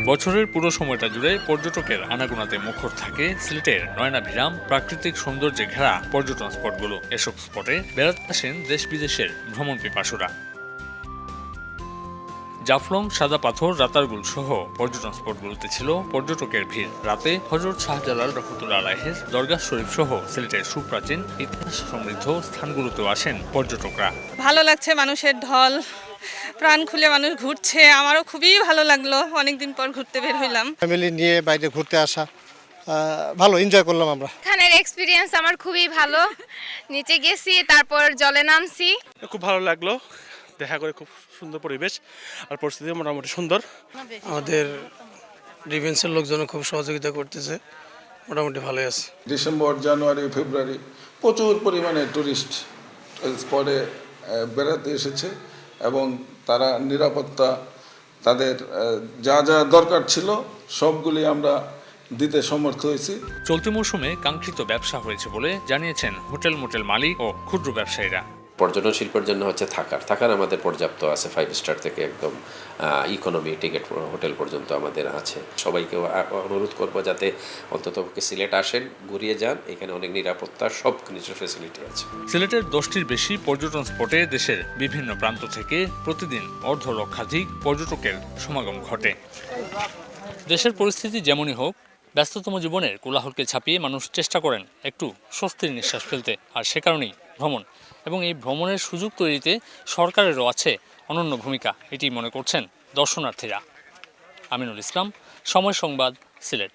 বছরের পুরো সময়টা জুড়ে পর্যটকের আনাগোনাতে মুখর থাকে সিলেটের নয়নাভিরাম প্রাকৃতিক সৌন্দর্যে ঘেরা পর্যটন স্পটগুলো। এসব স্পটে বেড়াতে আসেন দেশ বিদেশের ভ্রমণ পিপাসুরা। জাফলং, সাদা পাথর, রাতারগুল সহ পর্যটন স্পটগুলোতে ছিল পর্যটকের ভিড়। রাতে হযরত শাহজালাল রহমতুল্লাহ আলাইহির দরগাহ শরীফ সহ সিলেটের সুপ্রাচীন ইতিহাস সমৃদ্ধ স্থানগুলোতেও আসেন পর্যটকরা। ভালো লাগছে, মানুষের ঢল, প্রাণ খুলে মানুষ ঘুরছে। আমারও খুবই ভালো লাগলো, অনেকদিন পর ঘুরতে বের হইলাম। ফ্যামিলি নিয়ে বাইরে ঘুরতে আসা, ভালো এনজয় করলাম আমরা। এখানের এক্সপিরিয়েন্স আমার খুবই ভালো। নিচে গেছি, তারপর জলে নামছি। খুব ভালো লাগলো, দেখা করে খুব সুন্দর পরিবেশ আর পরিস্থিতি মোটামুটি সুন্দর। আমাদের ডিফেন্সের লোকজন খুব সহযোগিতা করতেছে, মোটামুটি ভালোই আছে। ডিসেম্বর, জানুয়ারি, ফেব্রুয়ারি প্রচুর পরিমাণে টুরিস্ট স্পটে বেড়াতে এসেছে এবং তারা নিরাপত্তা, তাদের যা যা দরকার ছিল সবগুলি আমরা দিতে সমর্থ হয়েছি। চলতি মৌসুমে কাঙ্ক্ষিত ব্যবসা হয়েছে বলে জানিয়েছেন হোটেল মোটেল মালিক ও ক্ষুদ্র ব্যবসায়ীরা। পর্যটন শিল্পের জন্য হচ্ছে থাকার আমাদের পর্যাপ্ত আছে। 5 স্টার থেকে একদম ইকোনমি টিকিট হোটেল পর্যন্ত আমাদের আছে। সবাইকে অনুরোধ করব যাতে অন্তত সিলেট আসেন, ঘুরিয়ে যান। এখানে অনেক নিরাপত্তা, সব কিছুর ফ্যাসিলিটি আছে। সিলেটের 10টির বেশি পর্যটন স্পটে দেশের বিভিন্ন প্রান্ত থেকে প্রতিদিন অর্ধ লক্ষাধিক পর্যটকের সমাগম ঘটে। দেশের পরিস্থিতি যেমনই হোক, ব্যস্ততম জীবনের কোলাহলকে ছাপিয়ে মানুষ চেষ্টা করেন একটু স্বস্তির নিঃশ্বাস ফেলতে। আর সে কারণেই ভ্রমণ, এবং এই ভ্রমণের সুযোগ তৈরিতে সরকারেরও আছে অনন্য ভূমিকা, এটি মনে করছেন দর্শনার্থীরা। আমিনুল ইসলাম, সময় সংবাদ, সিলেট।